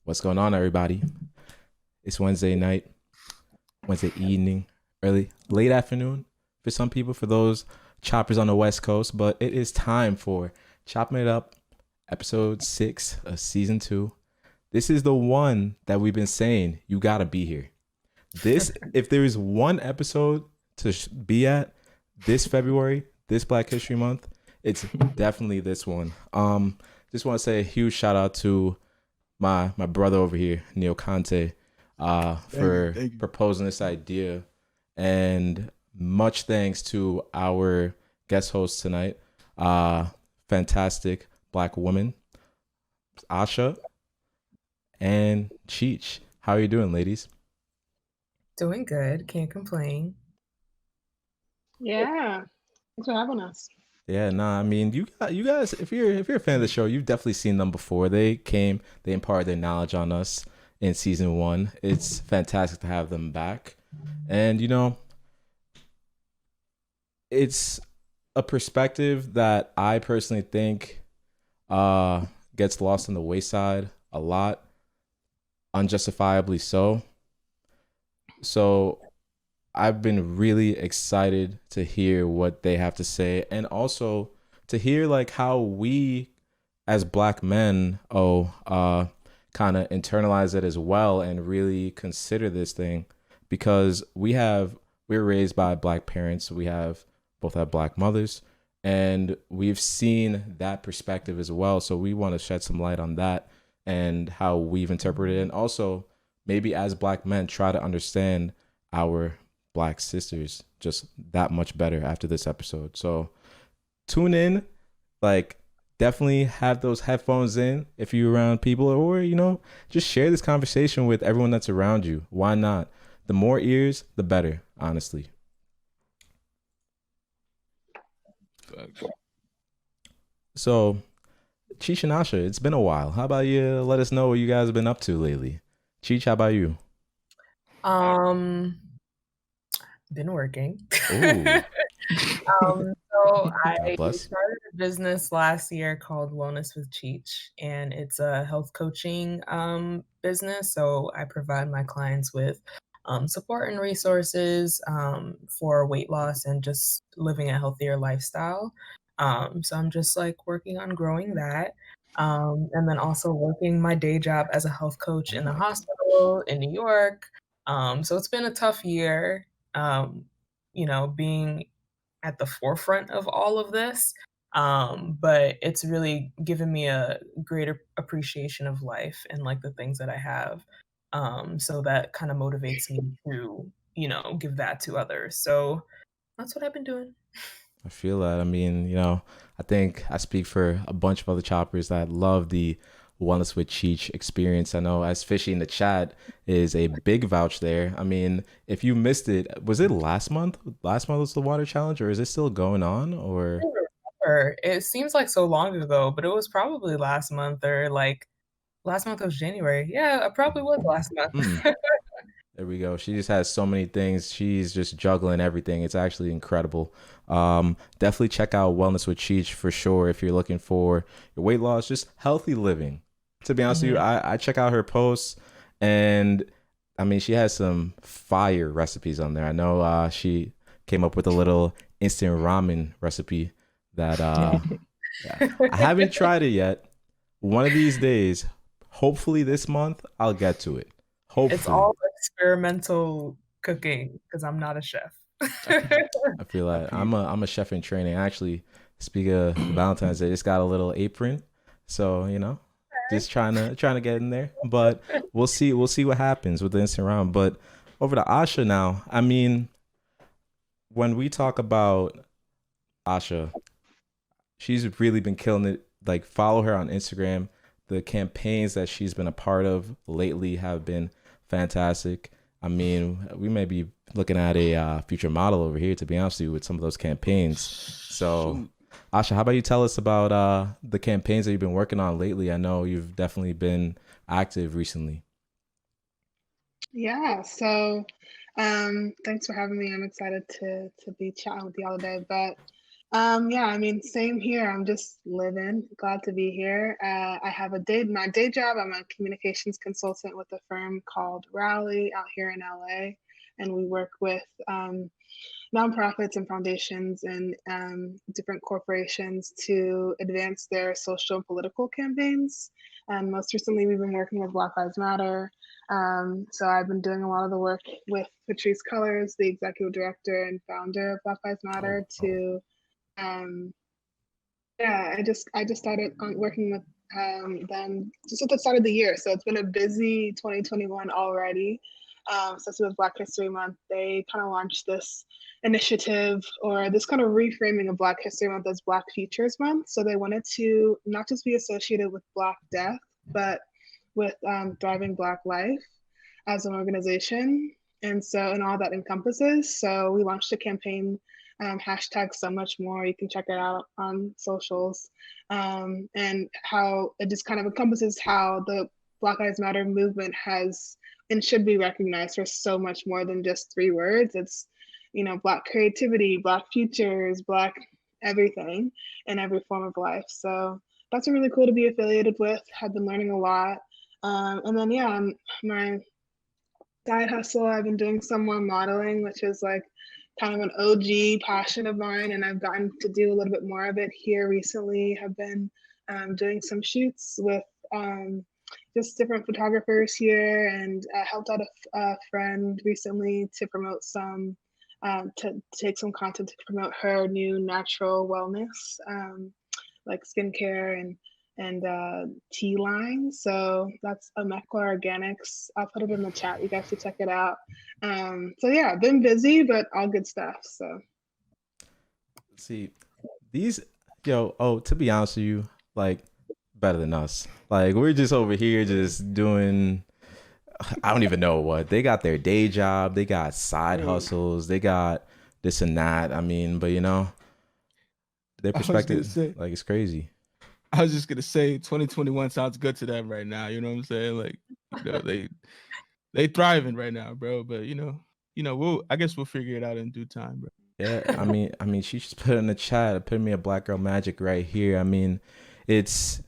What's going on, everybody? It's Wednesday night, Wednesday evening, late afternoon for some people, for those choppers on the West Coast. But it is time for Chopping It Up, episode 6 of season 2. This is the one that we've been saying you gotta be here. If there is one episode to be at this February, this Black History Month, it's definitely this one. Just want to say a huge shout out to my brother over here, Neil Conte, for proposing this idea, and much thanks to our guest host tonight, fantastic Black woman, Asha and Cheech. How are you doing, ladies? Doing good. Can't complain. Yeah. Thanks for having us. Yeah, I mean, you guys, if you're a fan of the show, you've definitely seen them before. They imparted their knowledge on us in season 1. It's fantastic to have them back, and it's a perspective that I personally think gets lost on the wayside a lot, unjustifiably so. So I've been really excited to hear what they have to say, and also to hear like how we as Black men kind of internalize it as well and really consider this thing, because we're raised by Black parents. We both have Black mothers, and we've seen that perspective as well. So we want to shed some light on that and how we've interpreted it, and also maybe as Black men try to understand our Black sisters just that much better after this episode. So tune in, like definitely have those headphones in if you're around people, or just share this conversation with everyone that's around you. Why not? The more ears, the better, honestly. So, Cheech and Asha, it's been a while. How about you let us know what you guys have been up to lately? Cheech, how about you? Been working. Ooh. So I God bless. started a business last year called Wellness with Cheech, and it's a health coaching business. So I provide my clients with support and resources for weight loss and just living a healthier lifestyle. So I'm just like working on growing that. And then also working my day job as a health coach in the hospital in New York. So it's been a tough year, being at the forefront of all of this. But it's really given me a greater appreciation of life and like the things that I have. So that kind of motivates me to, give that to others. So that's what I've been doing. I feel that. I mean, I think I speak for a bunch of other choppers that love the Wellness with Cheech experience. I know as Fishy in the chat is a big vouch there. I mean, if you missed it, was it last month? Last month was the water challenge, or is it still going on? Or It seems like so long ago, but it was probably last month, or like last month was January. Yeah, it probably was last month. There we go. She just has so many things. She's just juggling everything. It's actually incredible. Definitely check out Wellness with Cheech for sure if you're looking for your weight loss, just healthy living. To be honest with you, I check out her posts, and I mean, she has some fire recipes on there. I know she came up with a little instant ramen recipe that yeah. I haven't tried it yet. One of these days, hopefully this month, I'll get to it. Hopefully. It's all experimental cooking because I'm not a chef. I feel like I'm a chef in training. Actually, speaking of Valentine's Day, just got a little apron, so just trying to get in there. But we'll see what happens with the instant round. But over to Asha now. I mean, when we talk about Asha, she's really been killing it. Like, follow her on Instagram. The campaigns that she's been a part of lately have been fantastic. I mean, we may be looking at a future model over here, to be honest with you, with some of those campaigns. So, Asha, how about you tell us about the campaigns that you've been working on lately? I know you've definitely been active recently. Yeah, so thanks for having me. I'm excited to be chatting with y'all today. But Yeah, I mean, same here. I'm just living. Glad to be here. I have my day job. I'm a communications consultant with a firm called Rally out here in LA, and we work with nonprofits and foundations and different corporations to advance their social and political campaigns. And most recently, we've been working with Black Lives Matter. So I've been doing a lot of the work with Patrice Cullors, the executive director and founder of Black Lives Oh, Matter, oh. to um, yeah, I just started working with them just at the start of the year. So it's been a busy 2021 already. Especially with Black History Month, they kind of launched this initiative or this kind of reframing of Black History Month as Black Futures Month. So they wanted to not just be associated with Black death, but with thriving Black life as an organization. And all that encompasses. So we launched a campaign, hashtag so much more. You can check it out on socials. And how it just kind of encompasses how the Black Lives Matter movement has and should be recognized for so much more than just 3 words. It's, Black creativity, Black futures, Black everything in every form of life. So that's really cool to be affiliated with. I've been learning a lot. And then, yeah, my side hustle, I've been doing some more modeling, which is like kind of an OG passion of mine. And I've gotten to do a little bit more of it here recently. Have been doing some shoots with just different photographers here and helped out a friend recently to promote to take some content to promote her new natural wellness, like skincare and tea line. So that's Amekla Organics. I'll put it in the chat. You guys should check it out. So yeah, been busy, but all good stuff. So See, these, yo, oh, to be honest with you, like, better than us. Like, we're just over here just doing, I don't even know what. They got their day job, they got side hustles, they got this and that. I mean, but their I was gonna perspective, say, like, it's crazy. I was just gonna say, 2021 sounds good to them right now. You know what I'm saying? Like, they thriving right now, bro. But I guess we'll figure it out in due time, bro. Yeah, I mean, she just put in the chat, put me a Black Girl Magic right here. I mean, it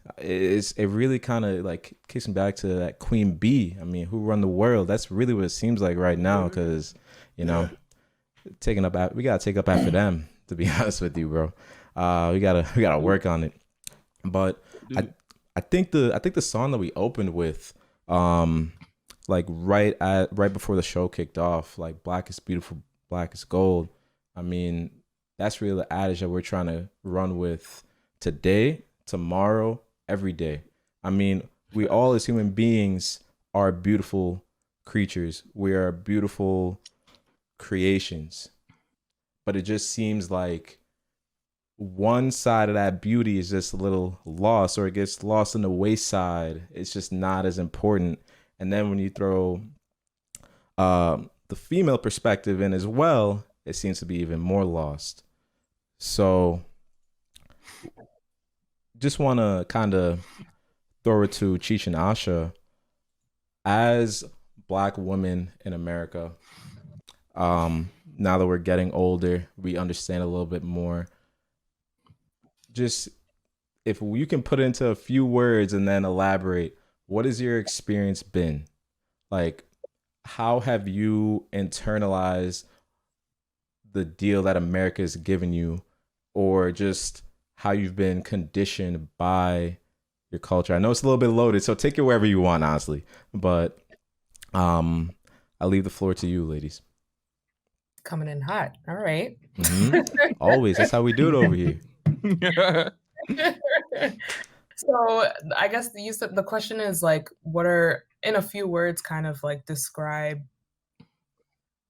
really kind of like kicks me back to that Queen Bee. I mean, who run the world? That's really what it seems like right now, because you know, we gotta take up after them. To be honest with you, bro, we gotta work on it. But I Dude. I think the song that we opened with, like right before the show kicked off, like Black is beautiful, Black is gold. I mean, that's really the adage that we're trying to run with today, tomorrow, every day. I mean, we all as human beings are beautiful creatures. We are beautiful creations. But it just seems like one side of that beauty is just a little lost, or it gets lost in the wayside. It's just not as important. And then when you throw the female perspective in as well, it seems to be even more lost. So just want to kind of throw it to Cheech and Asha. As Black women in America, now that we're getting older, we understand a little bit more. Just if you can put it into a few words and then elaborate, what has your experience been? Like, how have you internalized the deal that America has given you, or just how you've been conditioned by your culture? I know it's a little bit loaded, so take it wherever you want, honestly. But I'll leave the floor to you, ladies. Coming in hot. All right. Always. That's how we do it over here. So I guess you said the question is like, what are, in a few words, kind of like describe,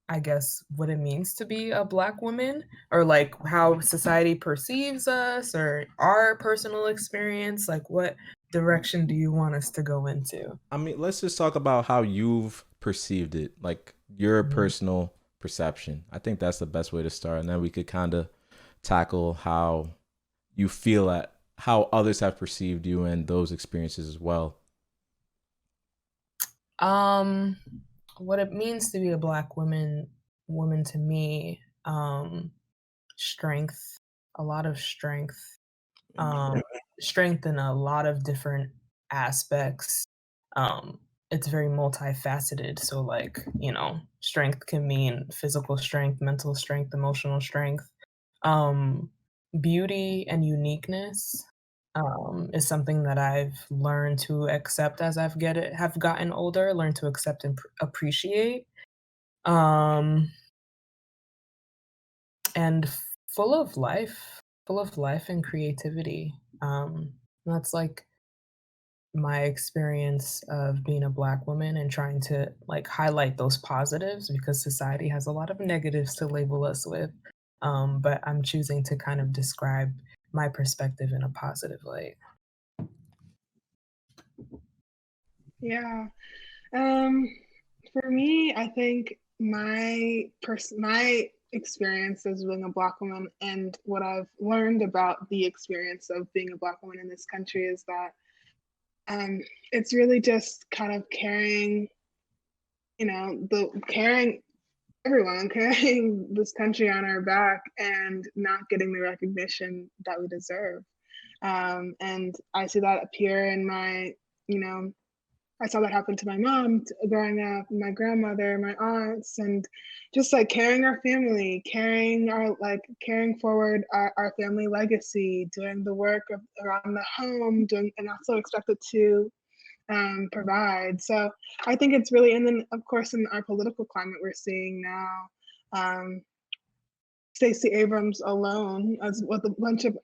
I guess, what it means to be a Black woman, or like how society perceives us, or our personal experience. Like, what direction do you want us to go into? I mean, let's just talk about how you've perceived it, like your personal perception. I think that's the best way to start, and then we could kind of tackle how you feel at how others have perceived you and those experiences as well. What it means to be a Black woman to me, strength, a lot of strength, strength in a lot of different aspects. Um, it's very multifaceted. So, like, strength can mean physical strength, mental strength, emotional strength. Um, Beauty and uniqueness is something that I've learned to accept as have gotten older, learned to accept and appreciate. Um, and full of life and creativity. That's like my experience of being a Black woman and trying to like highlight those positives because society has a lot of negatives to label us with. But I'm choosing to kind of describe my perspective in a positive light. Yeah. Um, for me, I think my experience as being a Black woman and what I've learned about the experience of being a Black woman in this country is that it's really just kind of carrying, carrying everyone, carrying this country on our back and not getting the recognition that we deserve. And I see that appear in my, you know, I saw that happen to my mom growing up, my grandmother, my aunts, and just like carrying our family, carrying forward our family legacy, doing the work around the home, and also expected to provide. So I think it's really, and then of course in our political climate we're seeing now, um, Stacey Abrams alone, as with a bunch of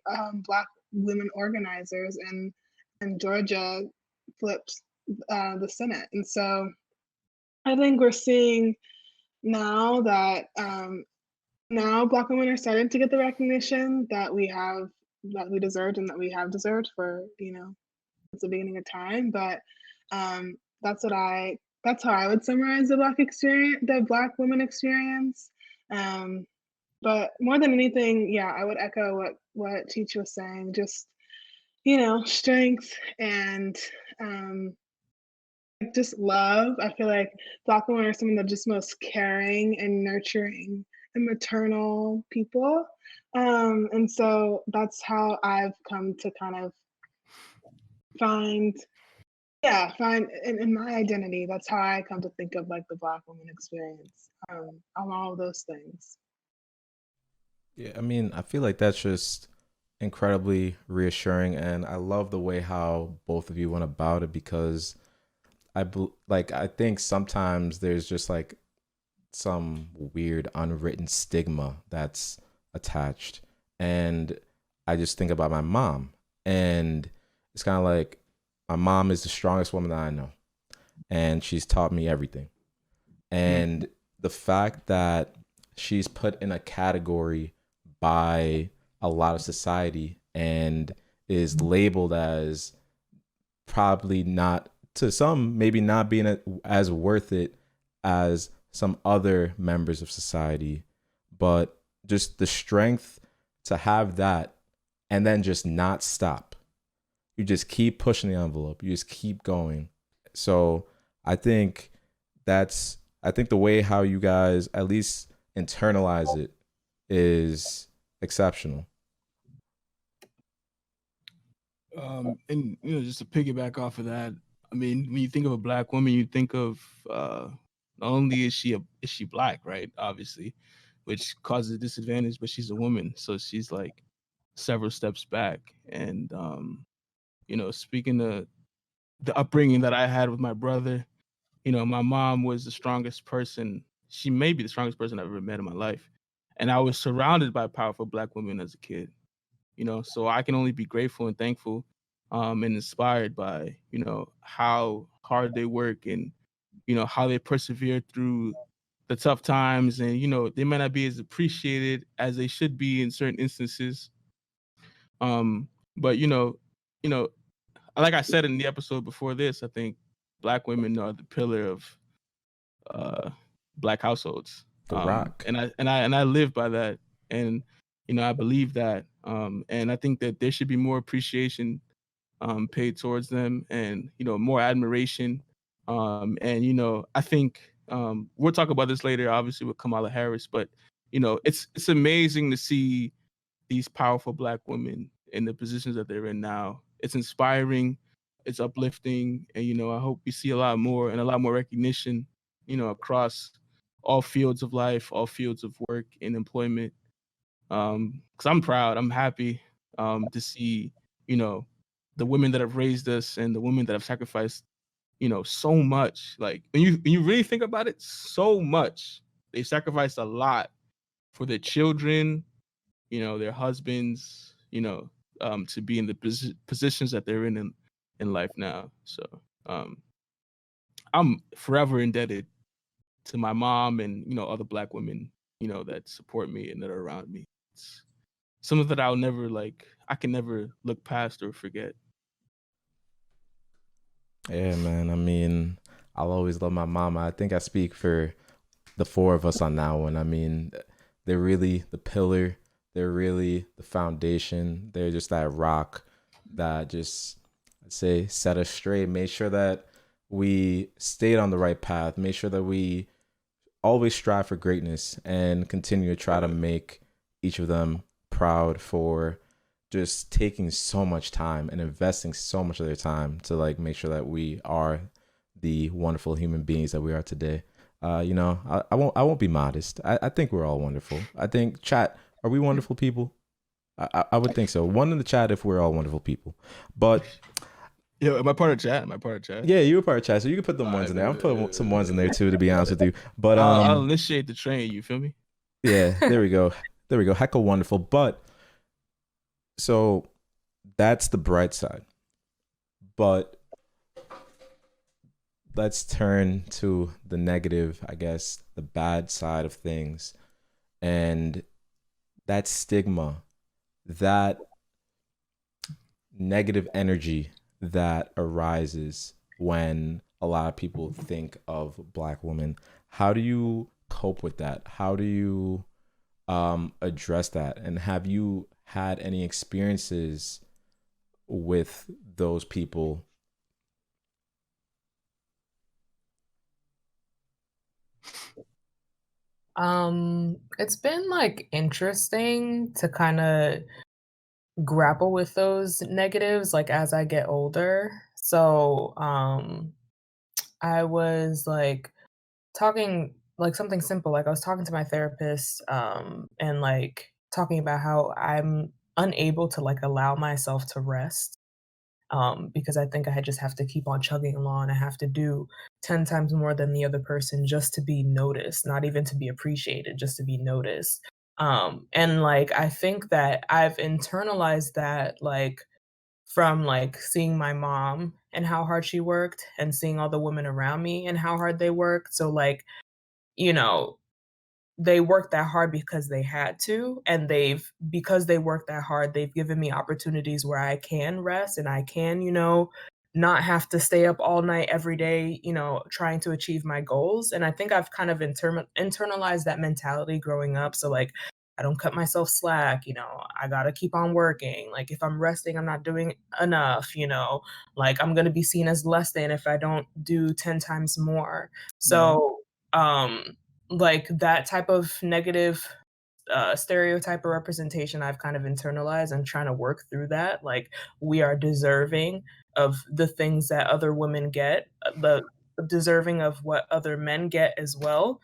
Black women organizers in Georgia, flipped the Senate. And so I think we're seeing now that now Black women are starting to get the recognition that we deserved and that we have deserved for since the beginning of time. But um, that's how I would summarize the Black woman experience. Um, but more than anything, yeah, I would echo what Cheech was saying. Just strength and just love. I feel like Black women are some of the just most caring and nurturing and maternal people. And so that's how I've come to kind of find, find in my identity. That's how I come to think of like the Black woman experience on all of those things. Yeah, I mean, I feel like that's just incredibly reassuring, and I love the way how both of you went about it because I think sometimes there's just like some weird unwritten stigma that's attached, and I just think about my mom, and it's kind of like my mom is the strongest woman that I know, and she's taught me everything, and the fact that she's put in a category by a lot of society and is labeled as probably not, to some maybe not being as worth it as some other members of society, but just the strength to have that and then just not stop. You just keep pushing the envelope, you just keep going. So I think I think the way how you guys at least internalize it is exceptional. And just to piggyback off of that, I mean, when you think of a Black woman, you think of not only is she Black, right? Obviously, which causes a disadvantage, but she's a woman, so she's like several steps back. And speaking of the upbringing that I had with my brother, my mom was the strongest person. She may be the strongest person I've ever met in my life, and I was surrounded by powerful Black women as a kid. So I can only be grateful and thankful and inspired by how hard they work and how they persevere through the tough times, and they might not be as appreciated as they should be in certain instances, but like I said in the episode before this, I think Black women are the pillar of uh Black households, The Rock. and I live by that, and I believe that, and I think that there should be more appreciation paid towards them, and more admiration, and I think we'll talk about this later, obviously with Kamala Harris, but it's amazing to see these powerful Black women in the positions that they're in now. It's inspiring, it's uplifting, and I hope we see a lot more and a lot more recognition, across all fields of life, all fields of work and employment. Because I'm proud, I'm happy to see, the women that have raised us and the women that have sacrificed, so much. Like when you really think about it, so much. They sacrificed a lot for their children, their husbands, to be in the positions that they're in life now. So I'm forever indebted to my mom and other Black women, that support me and that are around me. It's something that I can never look past or forget. Yeah, man. I mean, I'll always love my mama. I think I speak for the four of us on that one. I mean, they're really the pillar. They're really the foundation. They're just that rock that just, I'd say, set us straight, made sure that we stayed on the right path, made sure that we always strive for greatness and continue to try to make each of them proud for just taking so much time and investing so much of their time to like make sure that we are the wonderful human beings that we are today. I won't be modest. I think we're all wonderful. I think, chat, are we wonderful people? I would think so. One in the chat if we're all wonderful people. But yeah, am I part of chat? Yeah, you were part of chat, so you can put them ones in there. I'm putting some ones in there too, to be honest with you. But I'll initiate the train. You feel me? Yeah, there we go. Heckle wonderful. But so that's the bright side. But let's turn to the negative, I guess, the bad side of things. And that stigma, that negative energy that arises when a lot of people think of Black women. How do you cope with that? How do you address that? And have you had any experiences with those people? It's been like interesting to kind of grapple with those negatives like as I get older. So, I was like talking like something simple, like I was talking to my therapist, and like talking about how I'm unable to like allow myself to rest. Because I think I just have to keep on chugging along. I have to do 10 times more than the other person just to be noticed, not even to be appreciated, just to be noticed. And like I think that I've internalized that like from like seeing my mom and how hard she worked and seeing all the women around me and how hard they worked. So like, you know, they worked that hard because they had to, and because they worked that hard, they've given me opportunities where I can rest and I can, not have to stay up all night every day, trying to achieve my goals. And I think I've kind of internalized that mentality growing up. So like I don't cut myself slack, I got to keep on working. Like if I'm resting, I'm not doing enough, like I'm going to be seen as less than if I don't do 10 times more. So, like that type of negative stereotype or representation I've kind of internalized and trying to work through that. Like we are deserving of the things that other women get, the deserving of what other men get as well.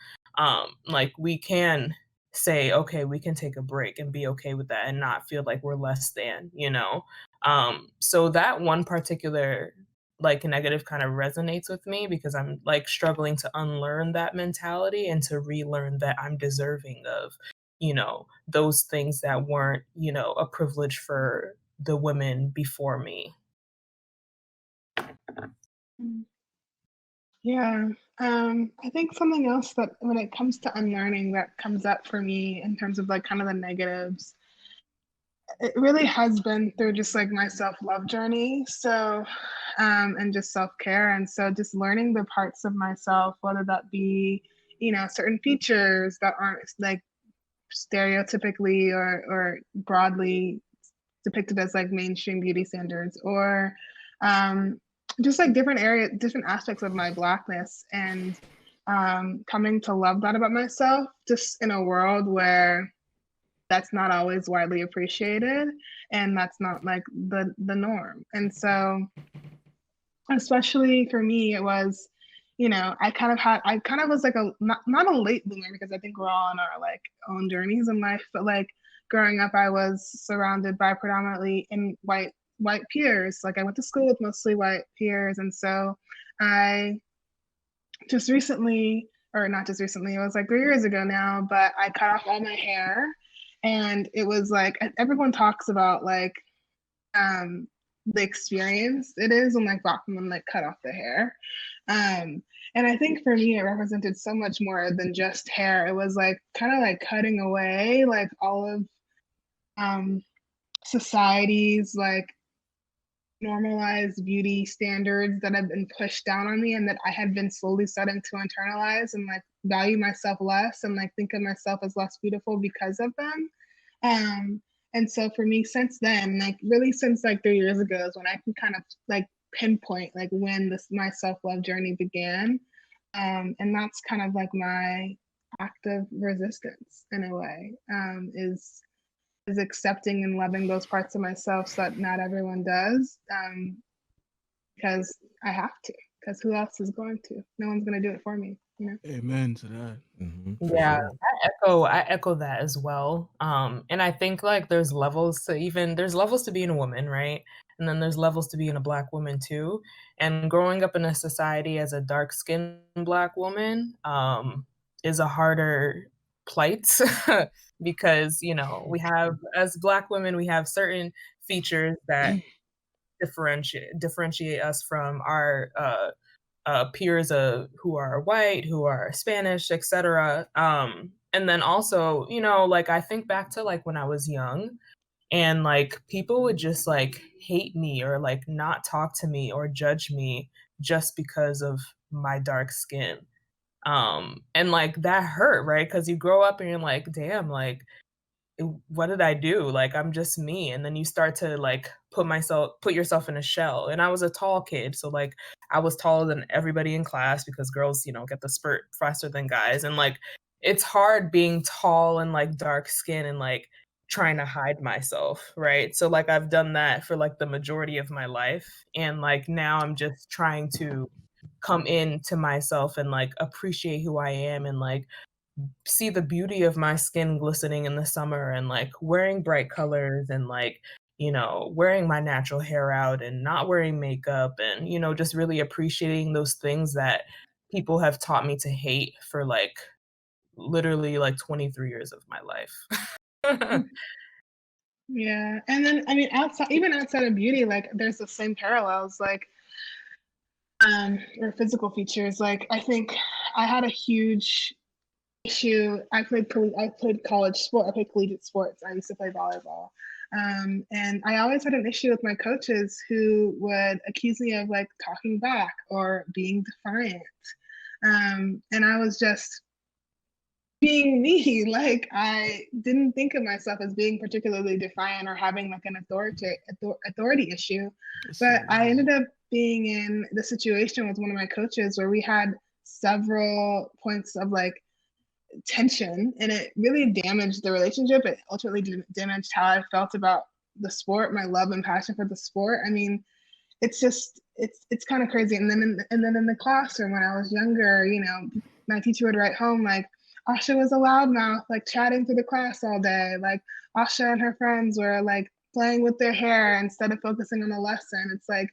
Like we can say, okay, we can take a break and be okay with that and not feel like we're less than. So that one particular like negative kind of resonates with me because I'm like struggling to unlearn that mentality and to relearn that I'm deserving of, those things that weren't, a privilege for the women before me. Yeah. I think something else that when it comes to unlearning that comes up for me in terms of like kind of the negatives, it really has been through just like my self-love journey. So, and just self-care. And so just learning the parts of myself, whether that be, certain features that aren't like stereotypically or broadly depicted as like mainstream beauty standards, or just like different aspects of my Blackness, and coming to love that about myself, just in a world where that's not always widely appreciated, and that's not like the norm. And so, especially for me, it was, I kind of was like not a late bloomer, because I think we're all on our like own journeys in life, but like growing up, I was surrounded by predominantly in white peers. Like I went to school with mostly white peers, and so I just recently, or not just recently, it was like 3 years ago now, but I cut off all my hair, and it was like everyone talks about like the experience it is when like Black women like cut off their hair. And I think for me, it represented so much more than just hair. It was like kind of like cutting away like all of society's like normalized beauty standards that have been pushed down on me, and that I had been slowly starting to internalize and like value myself less and like think of myself as less beautiful because of them. And so for me, since then, like really since like 3 years ago is when I can kind of like pinpoint like when my self-love journey began. And that's kind of like my act of resistance in a way, is accepting and loving those parts of myself so that not everyone does, because I have to, because who else is going to? No one's going to do it for me, Amen to that. Yeah, Sure. I echo that as well. And I think like there's levels to being a woman, right? And then there's levels to being a Black woman too. And growing up in a society as a dark-skinned Black woman is a harder plight because, we have, as Black women, we have certain features that differentiate us from our peers who are white, who are Spanish, etc. And then also, like I think back to like when I was young, and like people would just like hate me or like not talk to me or judge me just because of my dark skin. And like that hurt, right? Because you grow up and you're like, damn, like what did I do? Like I'm just me. And then you start to like put yourself in a shell. And I was a tall kid, so like I was taller than everybody in class because girls, get the spurt faster than guys. And like it's hard being tall and like dark skin and like trying to hide myself, right? So like I've done that for like the majority of my life. And like now I'm just trying to come into myself and like appreciate who I am and like see the beauty of my skin glistening in the summer and like wearing bright colors and like wearing my natural hair out and not wearing makeup and just really appreciating those things that people have taught me to hate for like literally like 23 years of my life. Yeah. And then I mean even outside of beauty, like there's the same parallels, like or physical features. Like I think I had a huge issue. I played college sport. I played collegiate sports. I used to play volleyball. And I always had an issue with my coaches who would accuse me of like talking back or being defiant. And I was just being me. Like I didn't think of myself as being particularly defiant or having like an authority issue. But I ended up being in the situation with one of my coaches where we had several points of like tension, and it really damaged the relationship. It ultimately damaged how I felt about the sport, my love and passion for the sport. I mean, it's just it's kind of crazy. And then in the classroom when I was younger, my teacher would write home like, Asha was a loudmouth, like chatting through the class all day. Like Asha and her friends were like playing with their hair instead of focusing on the lesson. It's like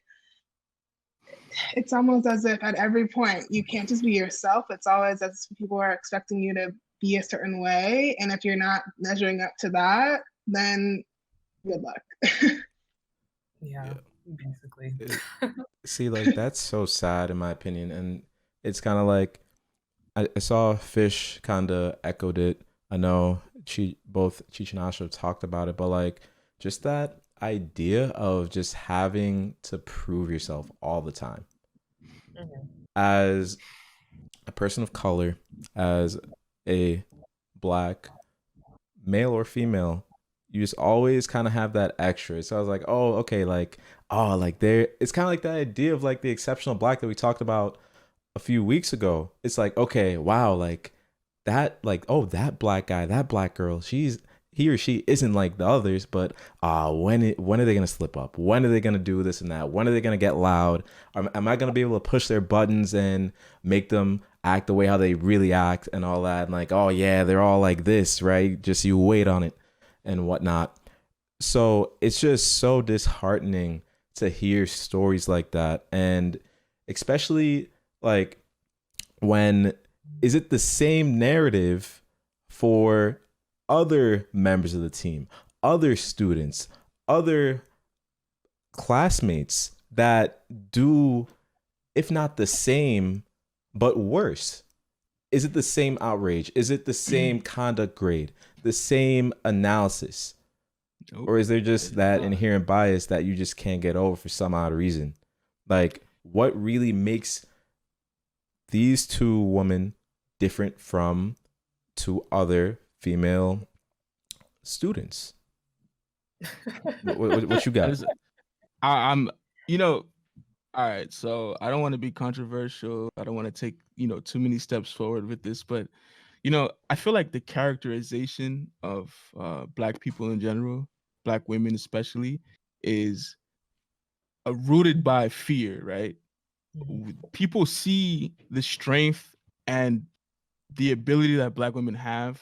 it's almost as if at every point you can't just be yourself. It's always as if people are expecting you to be a certain way, and if you're not measuring up to that, then good luck. Yeah, basically. See, like that's so sad in my opinion, and it's kind of like I saw Fish kind of echoed it. I know both Cheech and Asha talked about it, but like just that idea of just having to prove yourself all the time. Mhm. As a person of color, as a Black male or female, you just always kind of have that extra. So I was like, oh, okay, like, oh, like there, it's kind of like that idea of like the exceptional Black that we talked about a few weeks ago. It's like, okay, wow, like that, like, oh, that Black guy, that Black girl, he or she isn't like the others, but when are they gonna slip up? When are they gonna do this and that? When are they gonna get loud? Am I gonna be able to push their buttons and make them act the way how they really act and all that? And like, oh yeah, they're all like this, right? Just you wait on it and whatnot. So it's just so disheartening to hear stories like that, and especially like when is it the same narrative for other members of the team, other students, other classmates that do, if not the same, but worse? Is it the same outrage? Is it the same conduct grade? The same analysis? Nope. Or is there just that inherent bias that you just can't get over for some odd reason? Like, what really makes these two women different from two other female students? What you got? I'm, you know, all right. So I don't want to be controversial. I don't want to take, too many steps forward with this, but, I feel like the characterization of Black people in general, Black women especially, is rooted by fear, right? People see the strength and the ability that Black women have,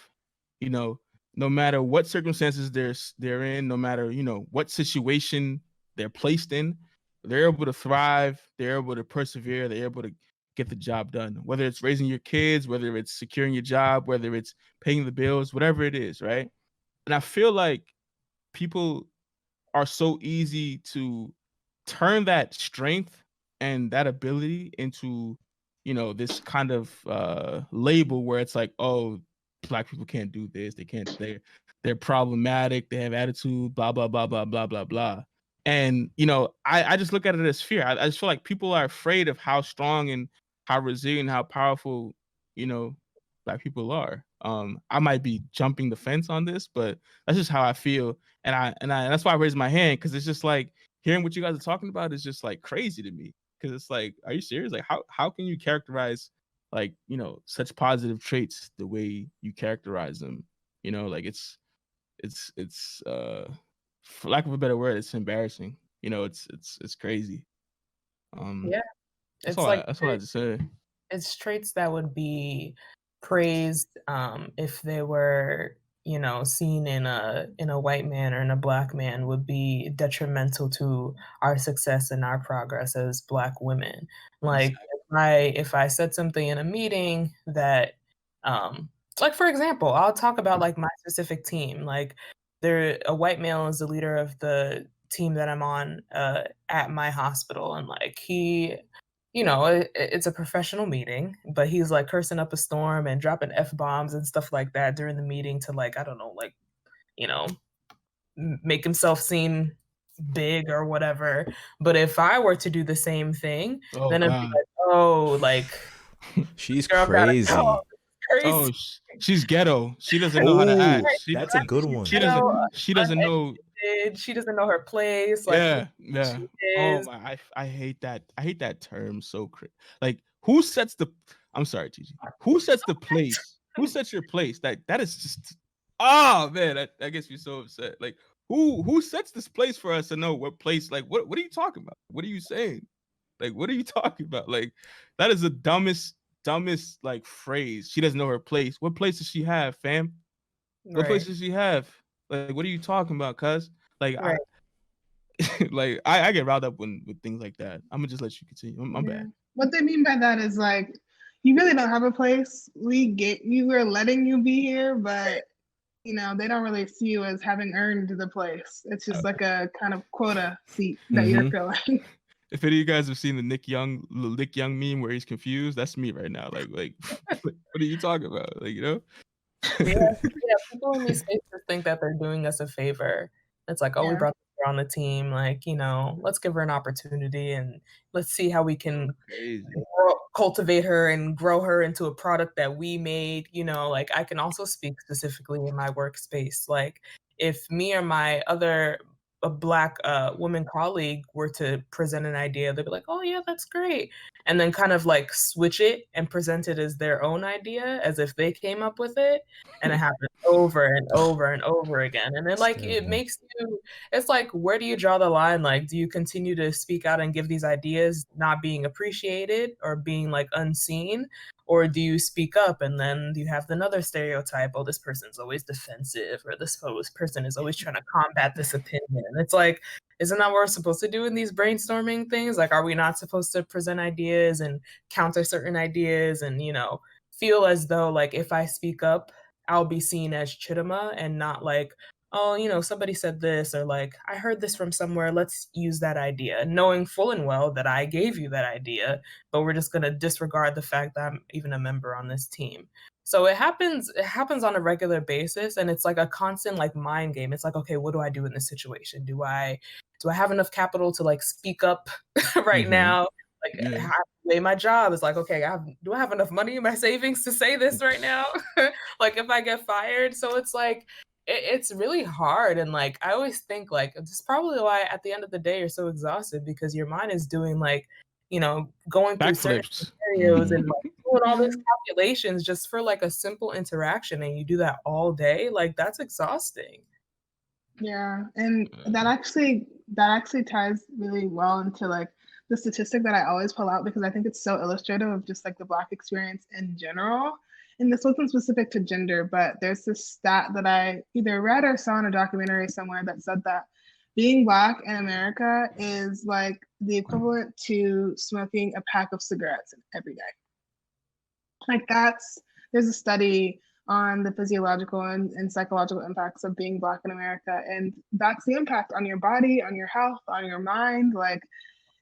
no matter what circumstances they're in, no matter what situation they're placed in, they're able to thrive, they're able to persevere, they're able to get the job done. Whether it's raising your kids, whether it's securing your job, whether it's paying the bills, whatever it is, right? And I feel like people are so easy to turn that strength and that ability into this kind of label where it's like, oh, Black people can't do this, they're problematic, they have attitude, blah blah blah blah blah blah blah. And I just look at it as fear. I just feel like people are afraid of how strong and how resilient, how powerful Black people are. I might be jumping the fence on this, but that's just how I feel. And that's why I raised my hand, because it's just like hearing what you guys are talking about is just like crazy to me. Because it's like, are you serious? Like, how can you characterize like such positive traits the way you characterize them? Like it's for lack of a better word, it's embarrassing. It's crazy. Yeah, That's it's all. like That's all I had to say. it's traits that would be praised if they were seen in a white man or in a Black man, would be detrimental to our success and our progress as Black women. Like if I said something in a meeting that like, for example, I'll talk about like my specific team. Like, a white male is the leader of the team that I'm on at my hospital, and like it's a professional meeting, but he's like cursing up a storm and dropping F-bombs and stuff like that during the meeting to, like, I don't know, like, you know, make himself seem big or whatever. But if I were to do the same thing, Oh then I'd be God. like, oh, like, She's girl gotta crazy. go. Crazy. Oh, she's ghetto. She doesn't know how to act. That's a good one. She doesn't know. She doesn't know her place. Like, Yeah, yeah. she Oh is. my, I hate that. I hate that term. Like, who sets the? I'm sorry, Gigi. Who sets the place? Who sets your place? That is just. Oh man, that gets me so upset. Like, who sets this place for us to know what place? Like, what are you talking about? What are you saying? Like, what are you talking about? Like, that is the dumbest like phrase. She doesn't know her place. What place does she have, fam? What place Right. does she have? Like, what are you talking about, cuz? Like, Right. I get riled up with things like that. I'm gonna just let you continue. I'm bad. What they mean by that is like, you really don't have a place. We're letting you be here, but they don't really see you as having earned the place. It's just like a kind of quota seat that you're filling. If any of you guys have seen the Nick Young meme where he's confused, that's me right now. Like, what are you talking about? Like, Yeah, people in these spaces think that they're doing us a favor. It's like, oh, we Yeah. brought her on the team, like, let's give her an opportunity and let's see how we can crazy. cultivate her and grow her into a product that we made. Like, I can also speak specifically in my workspace. Like, if me or my other a Black woman colleague were to present an idea, they'd be like, "Oh yeah, that's great," and then kind of like switch it and present it as their own idea, as if they came up with it, and it happens over and over and over again. And then like it makes you, it's like, where do you draw the line? Like, do you continue to speak out and give these ideas not being appreciated or being like unseen? Or do you speak up and then you have another stereotype, oh, this person's always defensive, or this person is always trying to combat this opinion. And it's like, isn't that what we're supposed to do in these brainstorming things? Like, are we not supposed to present ideas and counter certain ideas and, you know, feel as though like if I speak up, I'll be seen as Chidima and not like, oh, you know, somebody said this, or like, I heard this from somewhere, let's use that idea, knowing full and well that I gave you that idea, but we're just going to disregard the fact that I'm even a member on this team. So it happens on a regular basis, and it's like a constant like mind game. It's like, okay, what do I do in this situation? Do I have enough capital to like speak up right now? Like, Yeah. halfway my job is like, okay, do I have enough money in my savings to say this right now? Like, if I get fired. So it's like, it's really hard. And like, I always think like, it's probably why at the end of the day you're so exhausted, because your mind is doing like, you know, going through certain Backflips. scenarios and like doing all these calculations just for like a simple interaction, and you do that all day. Like, that's exhausting. Yeah, and that actually ties really well into like the statistic that I always pull out, because I think it's so illustrative of just like the Black experience in general. And this wasn't specific to gender, but there's this stat that I either read or saw in a documentary somewhere that said that being Black in America is like the equivalent to smoking a pack of cigarettes every day. Like there's a study on the physiological and psychological impacts of being Black in America. And that's the impact on your body, on your health, on your mind. Like,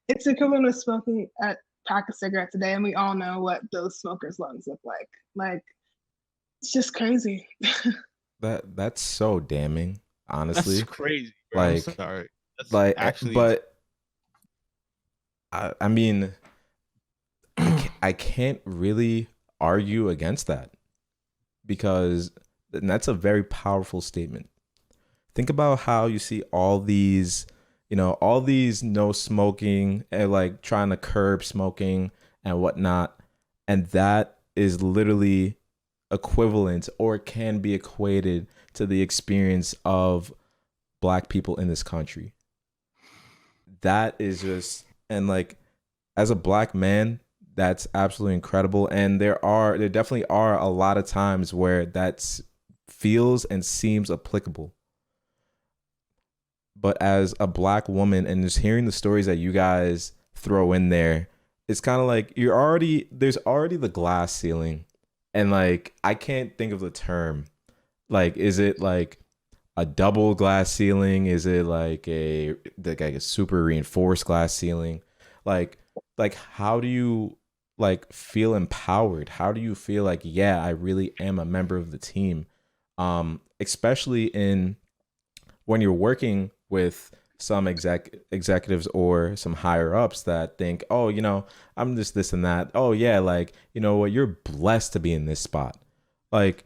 it's equivalent of smoking a pack of cigarettes a day. And we all know what those smokers' lungs look like. Like, it's just crazy. That's so damning, honestly. That's crazy, bro. I'm Like, sorry. That's like, actually, but I mean, I can't really argue against that, because that's a very powerful statement. Think about how you see all these no smoking and like trying to curb smoking and whatnot, and that is literally equivalent, or can be equated to, the experience of Black people in this country. That is just, and like, as a Black man, that's absolutely incredible. And there definitely are a lot of times where that feels and seems applicable. But as a Black woman, and just hearing the stories that you guys throw in there, it's kind of like there's already the glass ceiling. And like, I can't think of the term. Like, is it like a double glass ceiling? Is it like a super reinforced glass ceiling? Like how do you like feel empowered? How do you feel like, yeah, I really am a member of the team? Especially when you're working with some executives or some higher ups that think, oh, you know, I'm just this and that. Oh yeah, like, you know what, you're blessed to be in this spot. Like,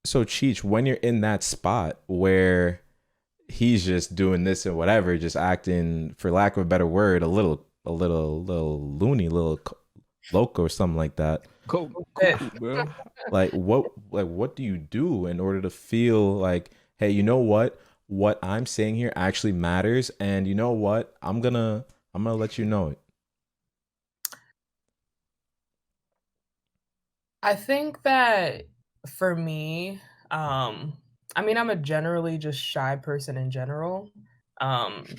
so Cheech, when you're in that spot where he's just doing this and whatever, just acting, for lack of a better word, a little loony, little loco or something like that. cool, bro. Like what do you do in order to feel like, hey, you know what I'm saying here actually matters, and you know what, I'm gonna let you know it. I think that for me, I mean, I'm a generally just shy person in general.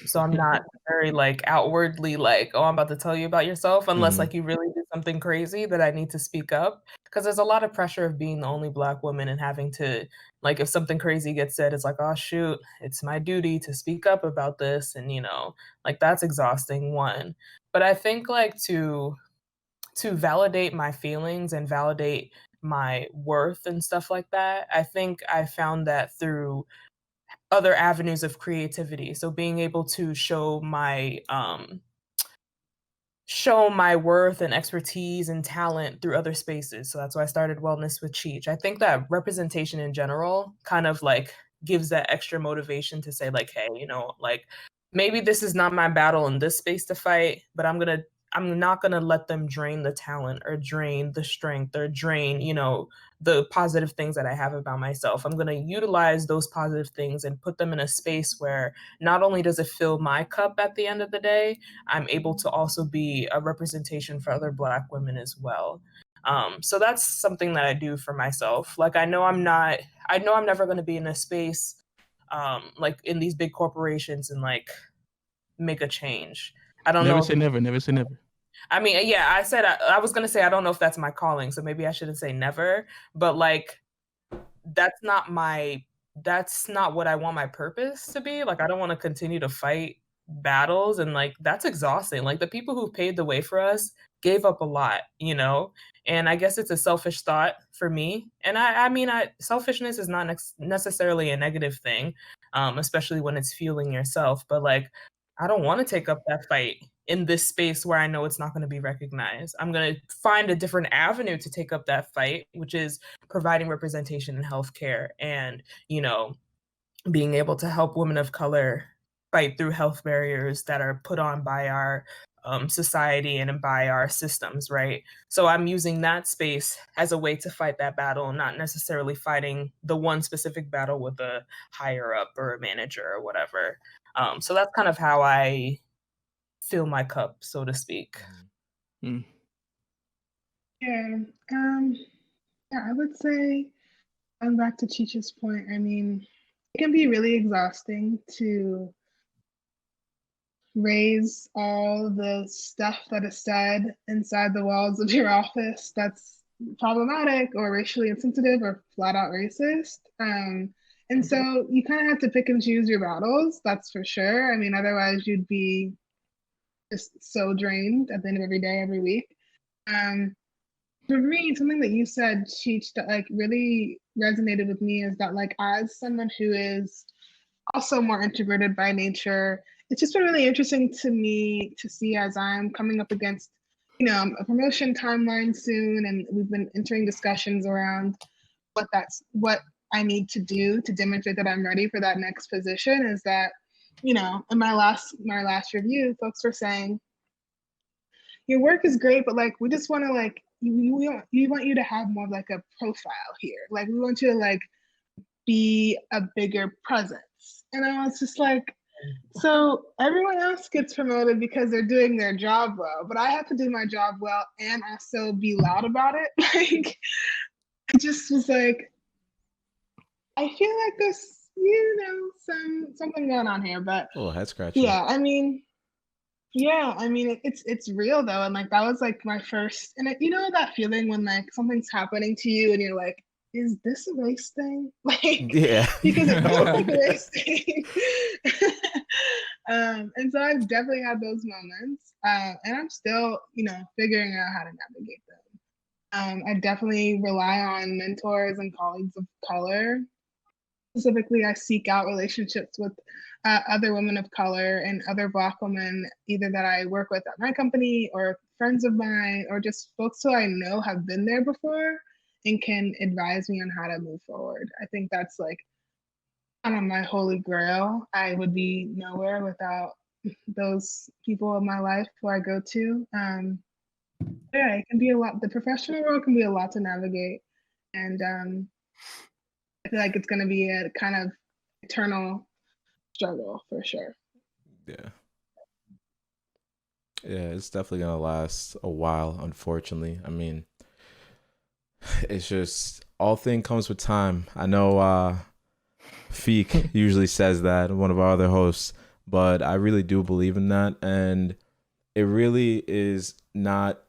So I'm not very like outwardly like, oh, I'm about to tell you about yourself, unless like you really do something crazy that I need to speak up. Because there's a lot of pressure of being the only Black woman and having to, like, if something crazy gets said, it's like, oh shoot, it's my duty to speak up about this. And you know, like, that's exhausting, one. But I think like to validate my feelings and validate my worth and stuff like that, I think I found that through other avenues of creativity. So being able to show my worth and expertise and talent through other spaces. So that's why I started Wellness with Cheech. I think that representation in general kind of like gives that extra motivation to say like, hey, like maybe this is not my battle in this space to fight, but I'm not gonna let them drain the talent or drain the strength or drain, the positive things that I have about myself. I'm gonna utilize those positive things and put them in a space where not only does it fill my cup at the end of the day, I'm able to also be a representation for other Black women as well. So that's something that I do for myself. Like I know I'm never going to be in a space like in these big corporations and like make a change. I don't Never know. say never. Never say never. I mean, yeah, I said I was going to say I don't know if that's my calling, so maybe I shouldn't say never, but like that's not what I want my purpose to be. Like I don't want to continue to fight battles, and like that's exhausting. Like the people who paved the way for us gave up a lot, and I guess it's a selfish thought for me. And I mean, selfishness is not necessarily a negative thing, especially when it's fueling yourself. But like, I don't want to take up that fight in this space where I know it's not going to be recognized. I'm going to find a different avenue to take up that fight, which is providing representation in healthcare and, being able to help women of color fight through health barriers that are put on by our society and by our systems, right? So I'm using that space as a way to fight that battle, not necessarily fighting the one specific battle with a higher up or a manager or whatever. So that's kind of how I fill my cup, so to speak. Yeah. I would say, going back to Cheech's point, I mean, it can be really exhausting to raise all the stuff that is said inside the walls of your office that's problematic or racially insensitive or flat out racist. And so you kind of have to pick and choose your battles, that's for sure. I mean, otherwise you'd be just so drained at the end of every day, every week. For me, something that you said, Cheech, that like really resonated with me is that like as someone who is also more introverted by nature, it's just been really interesting to me to see as I'm coming up against, a promotion timeline soon, and we've been entering discussions around what I need to do to demonstrate that I'm ready for that next position. Is that, in my last review, folks were saying, your work is great, but like we just want to like we want you to have more of like a profile here. Like we want you to like be a bigger presence. And I was just like, so everyone else gets promoted because they're doing their job well, but I have to do my job well and also be loud about it. Like I just was like, I feel like there's something going on here, but a little head scratching. Yeah, I mean, it's real though, and like that was like my first, and that feeling when like something's happening to you and you're like, is this a race thing? Like, yeah, because it feels like a race thing. And so I've definitely had those moments, and I'm still, figuring out how to navigate them. I definitely rely on mentors and colleagues of color. Specifically, I seek out relationships with other women of color and other Black women, either that I work with at my company or friends of mine, or just folks who I know have been there before and can advise me on how to move forward. I think that's like kind of my holy grail. I would be nowhere without those people in my life who I go to. Yeah, it can be a lot. The professional world can be a lot to navigate. And I feel like it's going to be a kind of eternal struggle for sure. Yeah. Yeah, it's definitely going to last a while, unfortunately. I mean, it's just all thing comes with time. I know Feek usually says that, one of our other hosts, but I really do believe in that. And it really is not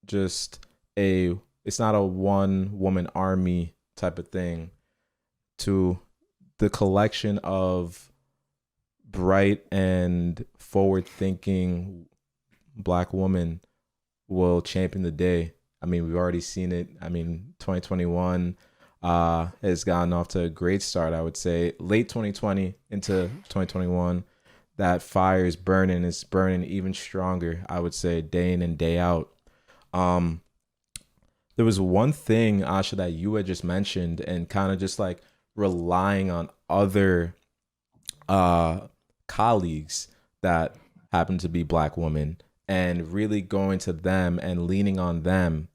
just it's not a one woman army type of thing. To the collection of bright and forward thinking Black women will champion the day. I mean, we've already seen it. I mean, 2021 has gotten off to a great start, I would say. Late 2020 into 2021, that fire is burning. It's burning even stronger, I would say, day in and day out. There was one thing, Asha, that you had just mentioned and kind of just like relying on other colleagues that happen to be Black women and really going to them and leaning on them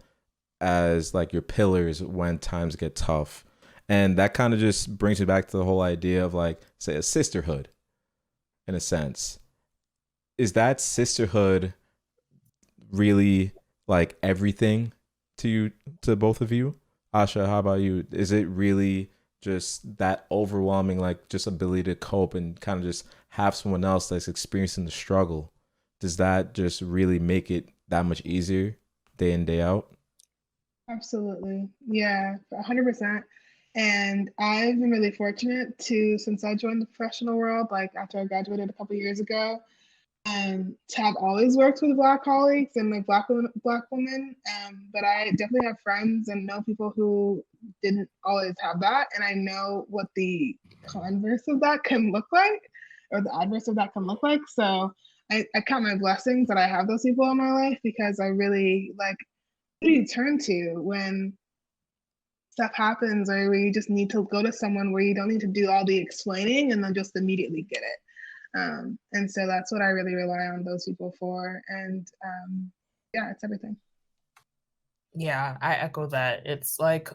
as like your pillars when times get tough. And that kind of just brings me back to the whole idea of like, say, a sisterhood in a sense. Is that sisterhood really like everything to you, to both of you? Asha, how about you? Is it really just that overwhelming, like just ability to cope and kind of just have someone else that's experiencing the struggle? Does that just really make it that much easier day in, day out? Absolutely. Yeah, 100%. And I've been really fortunate to, since I joined the professional world, like after I graduated a couple years ago, to have always worked with Black colleagues and like Black women. But I definitely have friends and know people who didn't always have that. And I know what the converse of that can look like, or the adverse of that can look like. So I count my blessings that I have those people in my life, because I really like, who do you turn to when stuff happens, or where you just need to go to someone where you don't need to do all the explaining and then just immediately get it. And so that's what I really rely on those people for. And yeah, it's everything. Yeah, I echo that. It's like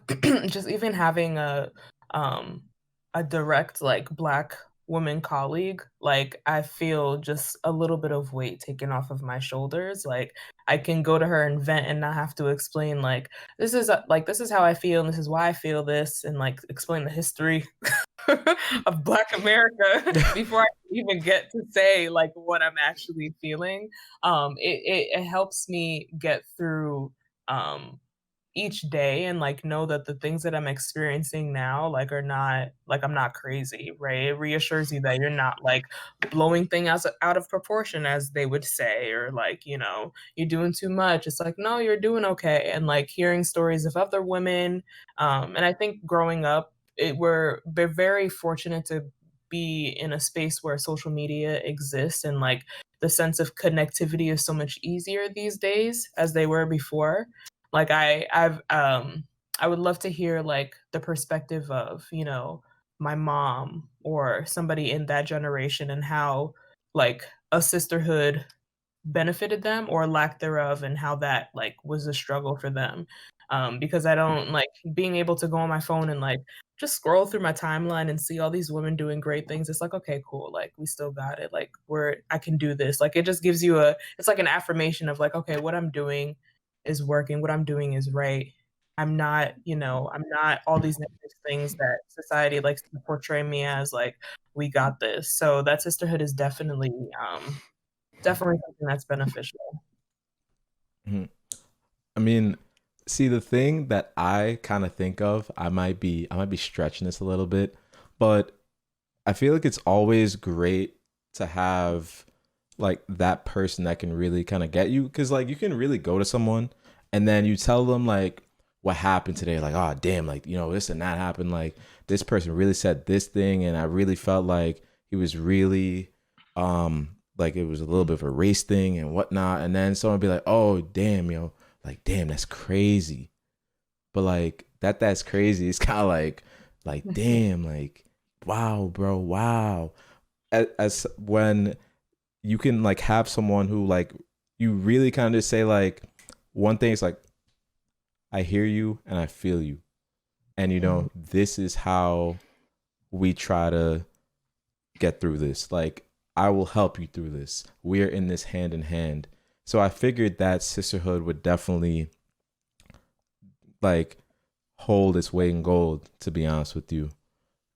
just even having a direct like Black woman colleague, like I feel just a little bit of weight taken off of my shoulders. Like I can go to her and vent and not have to explain like this is how I feel and this is why I feel this, and like explain the history of Black America before I even get to say like what I'm actually feeling. It helps me get through um each day and like know that the things that I'm experiencing now like are not like I'm not crazy, right? It reassures you that you're not like blowing things out of proportion, as they would say, or like, you know, you're doing too much. It's like, no, you're doing okay. And like hearing stories of other women, and I think growing up, we're very fortunate to be in a space where social media exists, and like the sense of connectivity is so much easier these days as they were before. Like I would love to hear like the perspective of, you know, my mom or somebody in that generation, and how like a sisterhood benefited them or lack thereof, and how that like was a struggle for them. Because I don't like being able to go on my phone and like just scroll through my timeline and see all these women doing great things. It's like, okay, cool, like we still got it, like I can do this. Like it just gives you it's like an affirmation of like, okay, what I'm doing is working, what I'm doing is right. I'm not, you know, I'm not all these negative things that society likes to portray me as. Like we got this. So that sisterhood is definitely something that's beneficial. Mhm. I mean, see, the thing that I kind of think of, I might be stretching this a little bit, but I feel like it's always great to have like that person that can really kind of get you, because like you can really go to someone and then you tell them like what happened today, like, oh damn, like, you know, this and that happened, like this person really said this thing and I really felt like he was really like it was a little bit of a race thing and whatnot, and then someone be like, oh damn, yo, like damn, that's crazy. But like that's crazy, it's kind of like damn, like wow, bro, wow. As when you can like have someone who like you really kind of say like one thing is like, I hear you and I feel you, and you know this is how we try to get through this, like I will help you through this, we're in this hand in hand. So I figured that sisterhood would definitely like hold its weight in gold, to be honest with you.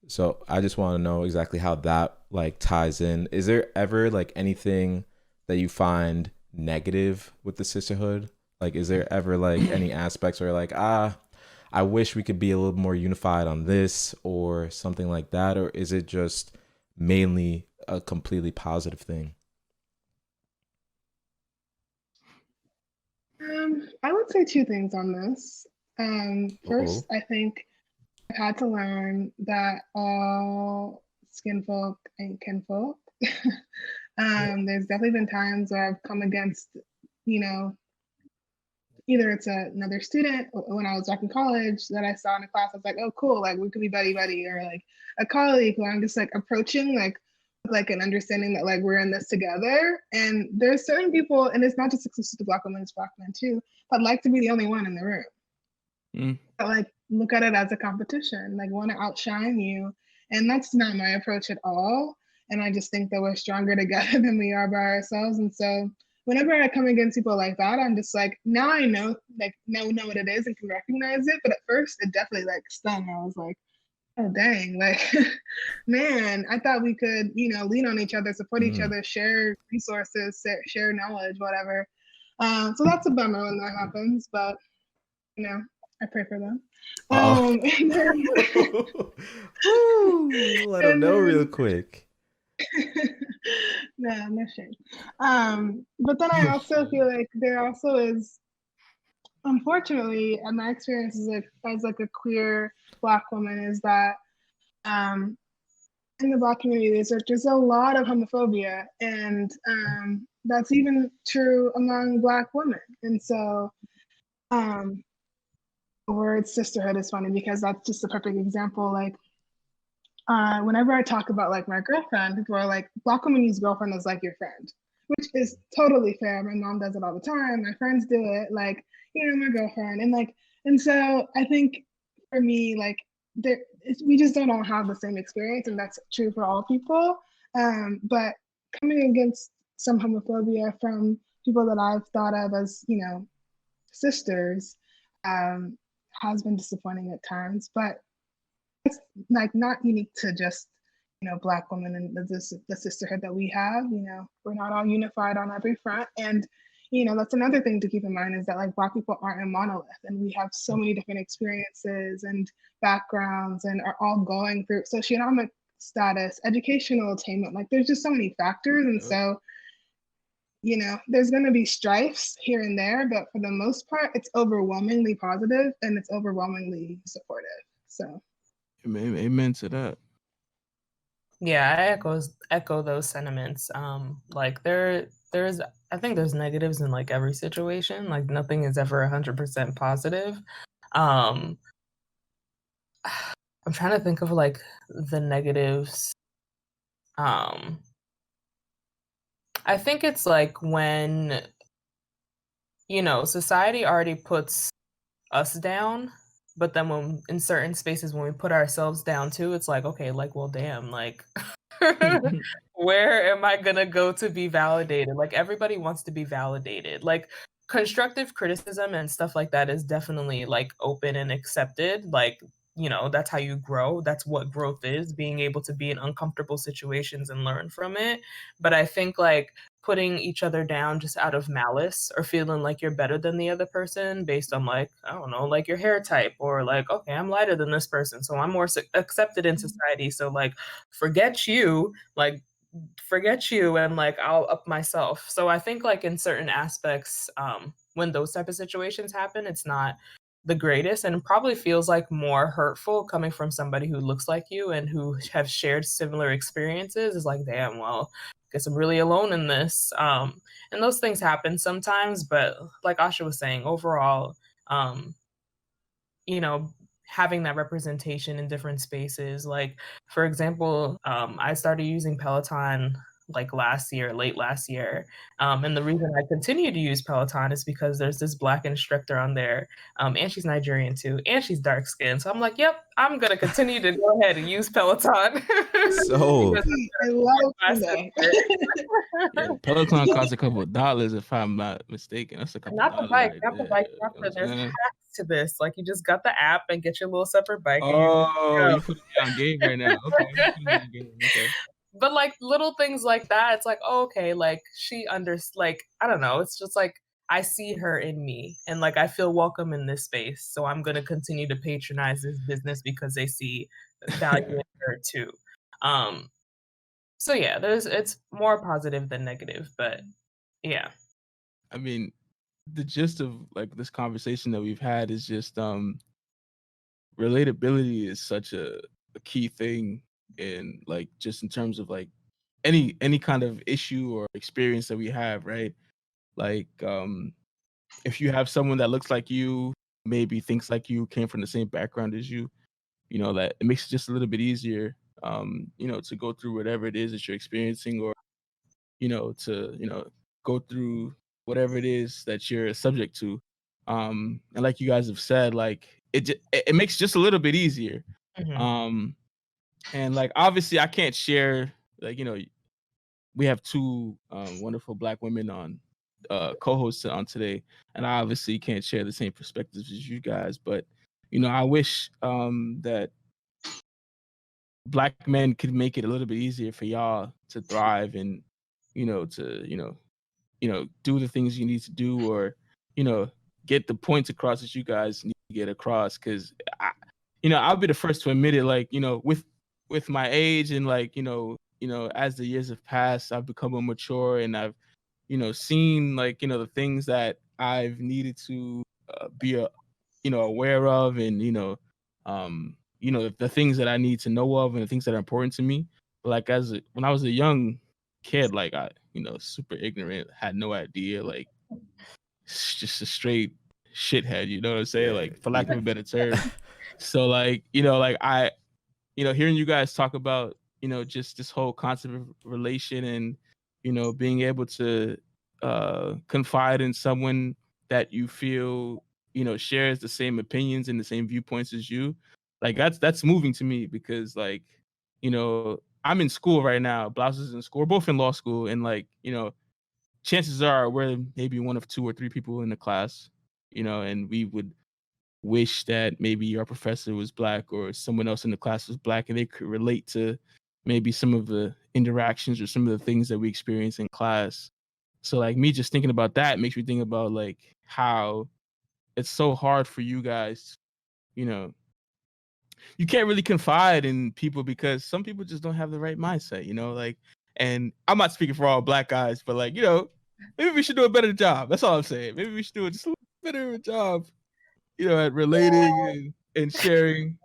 So I just want to know exactly how that like ties in. Is there ever like anything that you find negative with the sisterhood? Like, is there ever like any aspects where like, I wish we could be a little more unified on this or something like that? Or is it just mainly a completely positive thing? I would say two things on this. Oh, First, I think I've had to learn that all skin folk ain't kinfolk. There's definitely been times where I've come against, you know, either it's another student when I was back in college that I saw in a class, I was like, oh, cool, like we could be buddy buddy, or like a colleague who I'm just like approaching like an understanding that like we're in this together. And there's certain people, and it's not just exclusive to Black women, it's Black men too, that like to be the only one in the room. But like look at it as a competition, like want to outshine you. And that's not my approach at all. And I just think that we're stronger together than we are by ourselves. And so whenever I come against people like that, I'm just like, now I know, like know what it is and can recognize it. But at first it definitely like stung. I was like, oh dang, like man, I thought we could, lean on each other, support each other, share resources, share knowledge, whatever. So that's a bummer when that happens, but I pray for them. Let them know real quick. No shame. But then I also feel like there also is, unfortunately, and my experience as a queer Black woman is that in the Black community, there's a lot of homophobia, and that's even true among Black women. And so the word sisterhood is funny because that's just a perfect example. Like whenever I talk about like my girlfriend, people are like, Black women use girlfriend as like your friend, which is totally fair. My mom does it all the time. My friends do it, like, my girlfriend. And so I think for me, like we just don't all have the same experience, and that's true for all people. But coming against some homophobia from people that I've thought of as, sisters, has been disappointing at times, but it's like not unique to just Black women and the sisterhood that we have. We're not all unified on every front, and that's another thing to keep in mind is that like Black people aren't a monolith, and we have so many different experiences and backgrounds, and are all going through socioeconomic status, educational attainment. Like there's just so many factors, and so there's going to be strifes here and there, but for the most part, it's overwhelmingly positive and it's overwhelmingly supportive. So, amen to that. Yeah, I echo those sentiments. Like there's I think there's negatives in like every situation. Like nothing is ever 100% positive. I'm trying to think of like the negatives. I think it's like when society already puts us down, but then when in certain spaces when we put ourselves down too, it's like, okay, like, well, damn, like where am I gonna go to be validated? Like everybody wants to be validated. Like constructive criticism and stuff like that is definitely like open and accepted. Like, that's how you grow. That's what growth is, being able to be in uncomfortable situations and learn from it. But I think like putting each other down just out of malice or feeling like you're better than the other person based on like, I don't know, like your hair type, or like, okay, I'm lighter than this person, so I'm more accepted in society. So like, forget you, and like I'll up myself. So I think like in certain aspects, when those type of situations happen, it's not the greatest, and it probably feels like more hurtful coming from somebody who looks like you and who have shared similar experiences. Is like, damn, well, I guess I'm really alone in this. And those things happen sometimes, but like Asha was saying, overall, having that representation in different spaces. Like, for example, I started using Peloton like late last year. And the reason I continue to use Peloton is because there's this Black instructor on there. And she's Nigerian too, and she's dark skinned. So I'm like, yep, I'm going to continue to go ahead and use Peloton. So I love that. Yeah, Peloton costs a couple of dollars if I'm not mistaken. That's a couple Not the dollars. bike, Right not the there, bike. you know what I'm There's saying? hacks to this. Like you just got the app and get your little separate bike. Oh, you put me on game right now. Okay, you put me on game. Okay. But like little things like that, it's like, oh, okay, like like, I don't know, it's just like I see her in me and like I feel welcome in this space. So I'm gonna continue to patronize this business because they see value in her too. So yeah, it's more positive than negative, but yeah. I mean, the gist of like this conversation that we've had is just relatability is such a key thing in like just in terms of like any kind of issue or experience that we have, right? Like if you have someone that looks like you, maybe thinks like you, came from the same background as you, that it makes it just a little bit easier, to go through whatever it is that you're experiencing, or, to go through whatever it is that you're subject to. And like you guys have said, like it makes it just a little bit easier. Mhm. And like obviously I can't share, like, we have two wonderful Black women on co-hosts on today, and I obviously can't share the same perspectives as you guys, but I wish that Black men could make it a little bit easier for y'all to thrive, and to do the things you need to do, or get the points across that you guys need to get across. Because I'll be the first to admit it, like, with my age, and like, as the years have passed, I've become more mature, and I've seen, like, the things that I've needed to be aware of, and the things that I need to know of, and the things that are important to me. But like, when I was a young kid, like, I super ignorant, had no idea, like, just a straight shithead, you know what I'm saying? Like, for lack of a better term. So like, like, I hearing you guys talk about, just this whole concept of relation, and, being able to confide in someone that you feel, shares the same opinions and the same viewpoints as you, like, that's moving to me, because, like, I'm in school right now. Blouse is in school. We're both in law school, and like, chances are we're maybe one of 2 or 3 people in the class, and we would wish that maybe our professor was Black, or someone else in the class was Black, and they could relate to maybe some of the interactions or some of the things that we experience in class. So like, me just thinking about that makes me think about, like, how it's so hard for you guys. You know, you can't really confide in people because some people just don't have the right mindset. Like, and I'm not speaking for all Black guys, but like, maybe we should do a better job. That's all I'm saying. Maybe we should do just a little better of a job, at relating and sharing,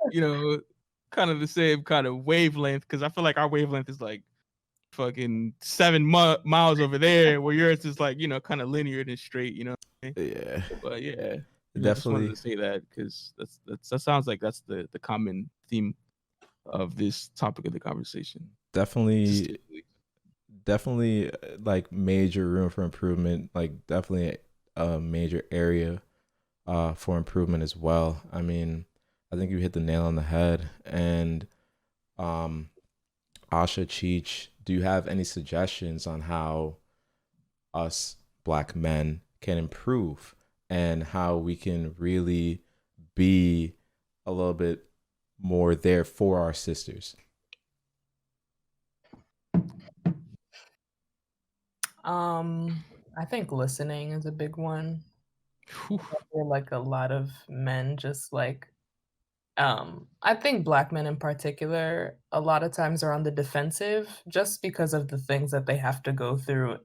kind of the same kind of wavelength. Because I feel like our wavelength is like fucking 7 miles over there, where yours is like, kind of linear and straight, Yeah, But yeah, I just wanted definitely, to say that, because that sounds like that's the common theme of this topic of the conversation. definitely, definitely, like major room for improvement. Like definitely a major area for improvement as well. I mean, I think you hit the nail on the head. And um, Asha, Cheech, do you have any suggestions on how us Black men can improve, and how we can really be a little bit more there for our sisters? I think listening is a big one. Whew. I feel like a lot of men just like I think Black men in particular a lot of times are on the defensive just because of the things that they have to go through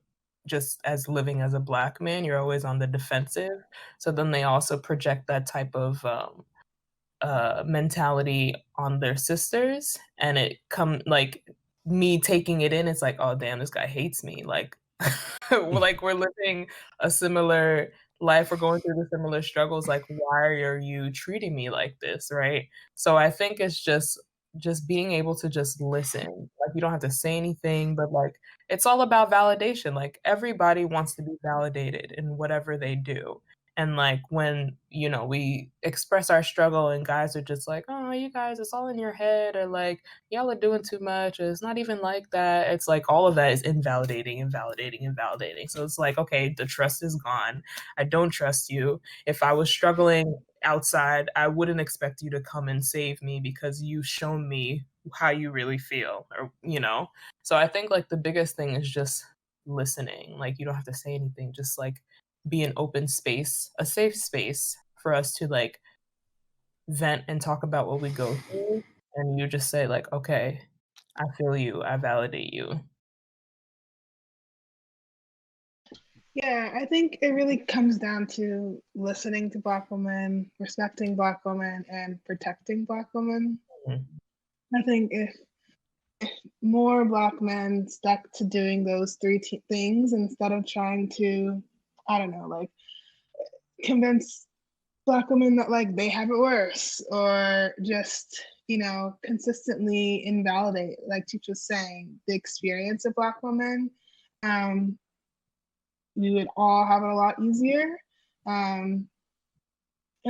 just as living as a Black man. You're always on the defensive. So then they also project that type of mentality on their sisters, and it come like me taking it in, it's like, oh damn, this guy hates me, like like we're living a similar life, we're going through the similar struggles, like why are you treating me like this, right? So I think it's just being able to just listen, like you don't have to say anything, but like it's all about validation, like everybody wants to be validated in whatever they do. And like when, we express our struggle and guys are just like, oh, you guys, it's all in your head, or like, y'all are doing too much, or it's not even like that. It's like all of that is invalidating, invalidating, invalidating. So it's like, okay, the trust is gone. I don't trust you. If I was struggling outside, I wouldn't expect you to come and save me because you've shown me how you really feel, or. So I think like the biggest thing is just listening. Like you don't have to say anything, just like be an open space, a safe space for us to like vent and talk about what we go through. And you just say like, okay, I feel you, I validate you. Yeah, I think it really comes down to listening to Black women, respecting Black women, and protecting Black women. Mhm. I think if more Black men stuck to doing those three things instead of trying to, I don't know, like convince Black women that like they have it worse, or just, you know, consistently invalidate, like Cheech was saying, the experience of Black women, we would all have it a lot easier. And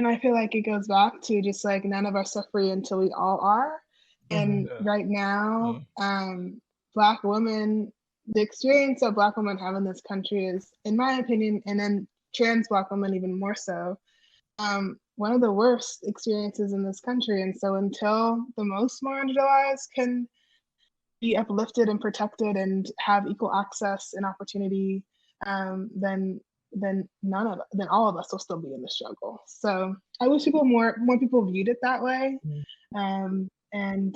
I feel like it goes back to just like none of us are free until we all are. And right now, Black women, the experience that Black women have in this country is, in my opinion, and then trans Black women even more so, one of the worst experiences in this country. And so until the most marginalized can be uplifted and protected and have equal access and opportunity, then all of us will still be in the struggle. So I wish more people viewed it that way. And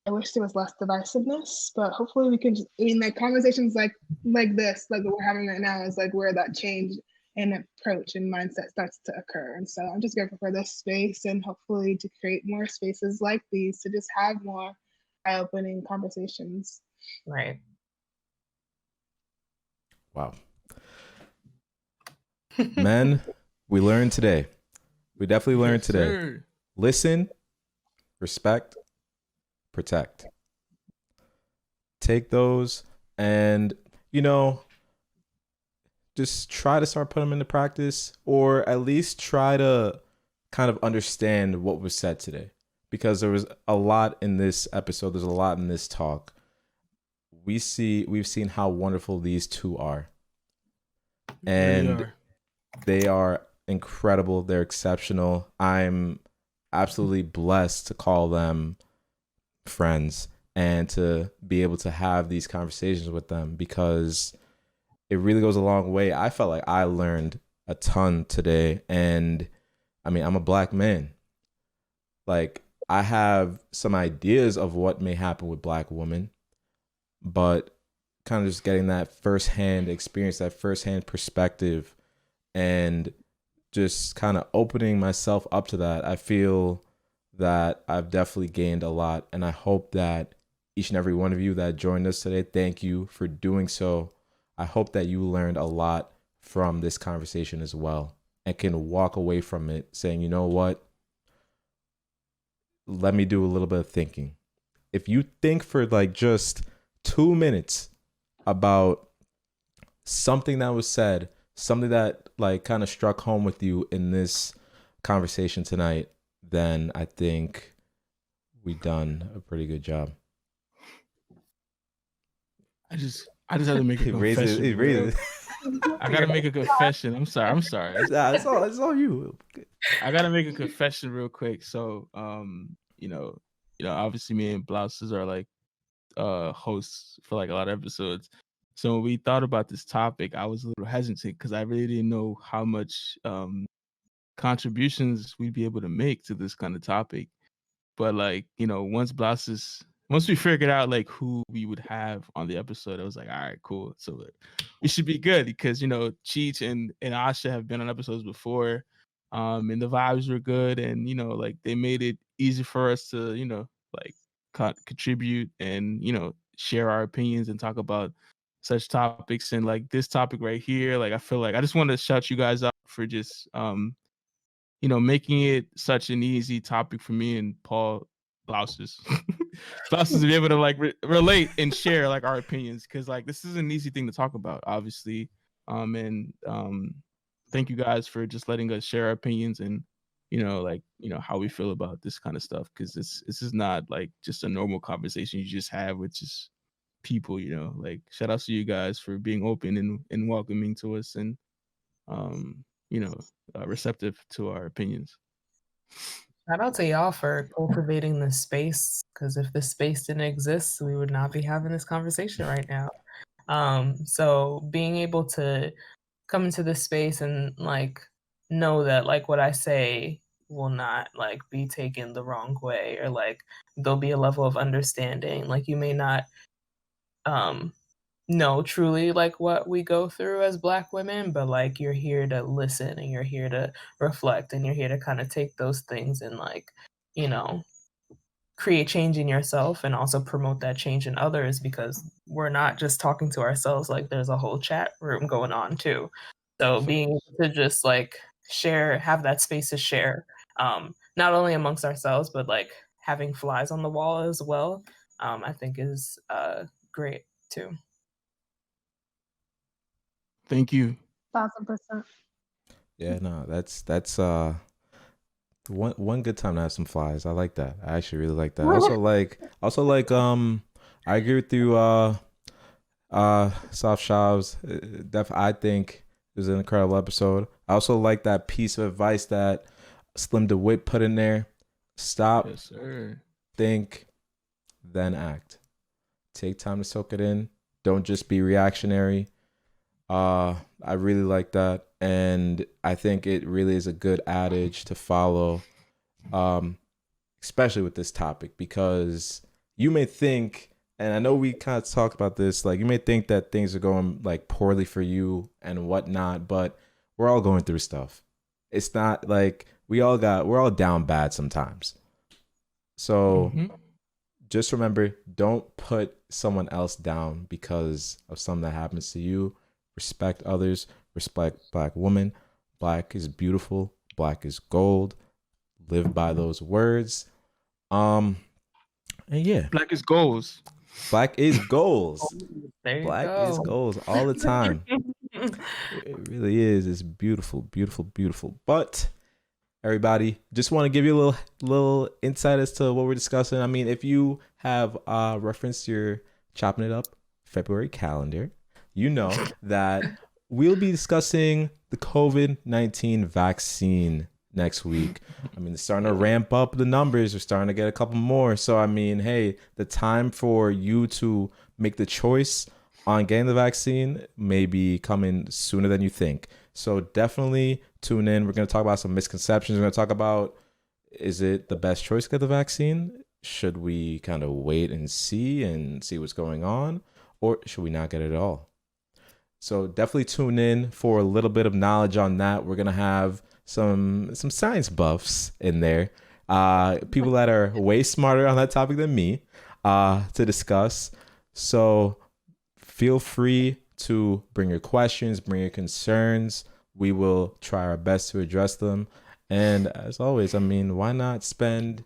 I wish there was less divisiveness, but hopefully we can just, I mean, like conversations like this, like what we're having right now, is like where that change and approach and mindset starts to occur. And so I'm just grateful for this space, and hopefully to create more spaces like these to just have more eye-opening conversations. Right. Wow. Men, we learned today. We definitely learned today. Sir. Listen, respect, protect. Take those and, you know, just try to start putting them into practice, or at least try to kind of understand what was said today. Because there was a lot in this episode. There's a lot in this talk. We've seen how wonderful these two are. And they are incredible. They're exceptional. I'm absolutely blessed to call them friends and to be able to have these conversations with them, because it really goes a long way. I felt like I learned a ton today. And I mean, I'm a Black man. Like, I have some ideas of what may happen with Black women, but kind of just getting that firsthand experience, that firsthand perspective, and just kind of opening myself up to that, I feel that I've definitely gained a lot. And I hope that each and every one of you that joined us today, thank you for doing so. I hope that you learned a lot from this conversation as well, and can walk away from it saying, you know what? Let me do a little bit of thinking. If you think for like just 2 minutes about something that was said, something that like kind of struck home with you in this conversation tonight, then I think we done a pretty good job. I just have to make a confession. I gotta make a confession. I'm sorry. It's all you. I gotta make a confession real quick. So, you know, obviously me and Blouses are like hosts for like a lot of episodes. So when we thought about this topic, I was a little hesitant because I really didn't know how much contributions we'd be able to make to this kind of topic. But like, you know, once we figured out like who we would have on the episode, I was like, all right, cool. So like, we should be good, because, you know, Cheech and Asha have been on episodes before, and the vibes were good, and, you know, like they made it easy for us to, you know, like contribute and, you know, share our opinions and talk about such topics. And like this topic right here, like I feel like I just want to shout you guys out for just you know, making it such an easy topic for me and Paul Blouses to be able to like relate and share like our opinions, because like this is an easy thing to talk about, obviously. And thank you guys for just letting us share our opinions and, you know, like, you know, how we feel about this kind of stuff, because this is not like just a normal conversation you just have with just people, you know. Like, shout out to you guys for being open and welcoming to us, and you know, receptive to our opinions. Shout out to y'all for cultivating this space, because if this space didn't exist, we would not be having this conversation right now. So being able to come into this space and like know that like what I say will not like be taken the wrong way, or like there'll be a level of understanding. Like you may not know truly like what we go through as Black women, but like you're here to listen, and you're here to reflect, and you're here to kind of take those things and like, you know, create change in yourself and also promote that change in others, because we're not just talking to ourselves, like there's a whole chat room going on too. So being able to just like have that space to share, not only amongst ourselves, but like having flies on the wall as well, I think is great too. Thank you. 1,000%. Yeah, no, that's one good time to have some flies. I like that. I actually really like that. Also like I agree with you Soft Shavs. I think it was an incredible episode. I also like that piece of advice that Slim DeWitt put in there. Stop, Yes, sir. think, then act. Take time to soak it in. Don't just be reactionary. I really like that, and I think it really is a good adage to follow, especially with this topic, because you may think, and I know we kind of talked about this, like you may think that things are going like poorly for you and whatnot, but we're all going through stuff. It's not like we're all down bad sometimes. So just remember, don't put someone else down because of something that happens to you. Respect others. Respect Black women. Black is beautiful. Black is gold. Live by those words. And yeah, Black is goals. Black is goals. There you Black go. is goals all the time. It really is. It's beautiful, beautiful, beautiful. But everybody, just want to give you a little insight as to what we're discussing. I mean, if you have referenced your Chopping It Up February calendar, you know that we'll be discussing the COVID-19 vaccine next week. I mean, it's starting to ramp up the numbers. We're starting to get a couple more. So, I mean, hey, the time for you to make the choice on getting the vaccine may be coming sooner than you think. So definitely tune in. We're going to talk about some misconceptions. We're going to talk about, is it the best choice to get the vaccine? Should we kind of wait and see what's going on? Or should we not get it at all? So definitely tune in for a little bit of knowledge on that. We're going to have some science buffs in there. People that are way smarter on that topic than me to discuss. So feel free to bring your questions, bring your concerns. We will try our best to address them. And as always, I mean, why not spend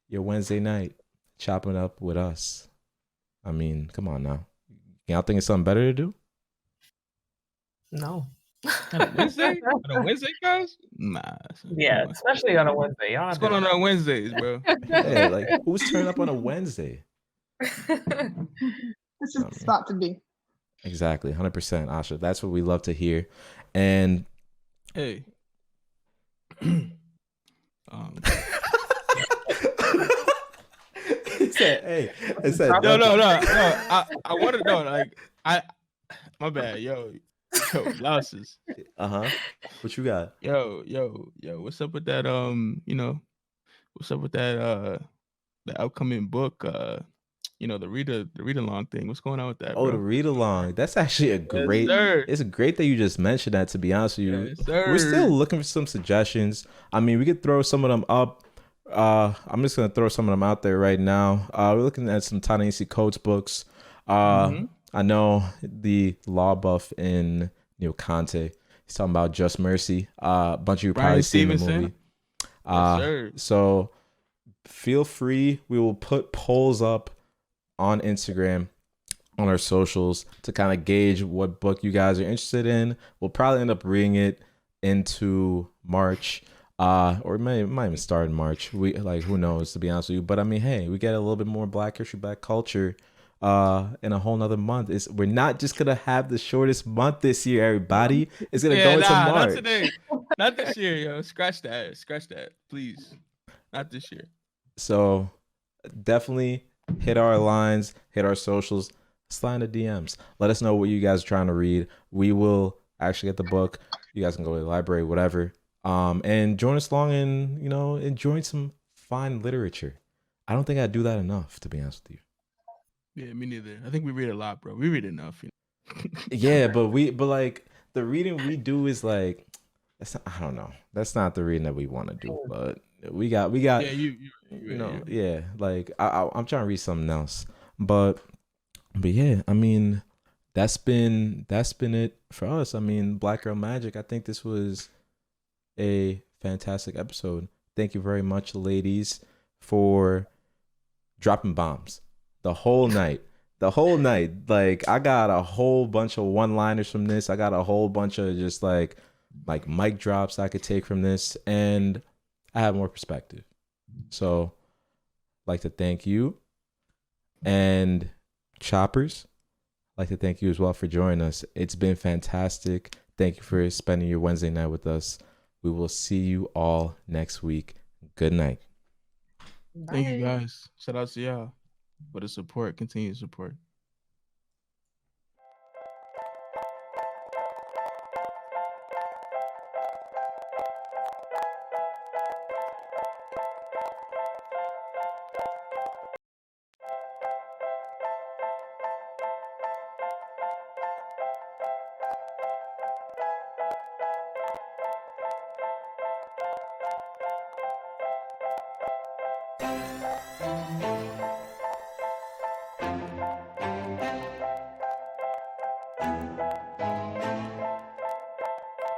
your Wednesday night chopping up with us? I mean, come on now. Y'all think it's something better to do? No. On a Wednesday? On a Wednesday, guys? Nah. Yeah, especially on a Wednesday. What's going on Wednesdays, bro? Yeah, like who's turning up on a Wednesday? This is the spot to be. Exactly, 100%, Asha. That's what we love to hear. And hey, he said, "Hey," I said, no. I want to know, like, my bad, yo, blouses. What you got? Yo, what's up with that? What's up with that? The upcoming book, the read along thing. What's going on with that? Oh, bro? the read along. That's actually a great. Yes, it's great that you just mentioned that. To be honest with you, yes, sir. We're still looking for some suggestions. I mean, we could throw some of them up. I'm just gonna throw some of them out there right now. We're looking at some Ta-Nehisi Coates books. I know the law buff in Conte. He's talking about Just Mercy. A bunch of you Brian probably seen the Stevenson. movie. Yes, sir. So feel free. We will put polls up on Instagram, on our socials, to kind of gauge what book you guys are interested in. We'll probably end up reading it into March. Or it might even start in March. Who knows, to be honest with you. But I mean, hey, we get a little bit more Black history, Black culture in a whole nother month. We're not just gonna have the shortest month this year, everybody. It's gonna go into March. Not today. Not this year, yo. Scratch that, please. Not this year. So definitely hit our lines, hit our socials, slide in the DMs. Let us know what you guys are trying to read. We will actually get the book. You guys can go to the library, whatever. And join us along in, enjoying some fine literature. I don't think I do that enough, to be honest with you. Yeah, me neither. I think we read a lot, bro. We read enough. Yeah, but like the reading we do is like, I don't know. That's not the reading that we want to do. But we got. Yeah, yeah. Like I'm trying to read something else, but yeah. I mean, that's been it for us. I mean, Black Girl Magic. I think this was a fantastic episode. Thank you very much, ladies, for dropping bombs the whole night. The whole night. Like, I got a whole bunch of one-liners from this. I got a whole bunch of just like mic drops I could take from this, and I have more perspective. So, like to thank you, and Choppers, like to thank you as well for joining us. It's been fantastic. Thank you for spending your Wednesday night with us. We will see you all next week. Good night. Thank you, Bye. guys. Shout out to y'all for the support, continued support.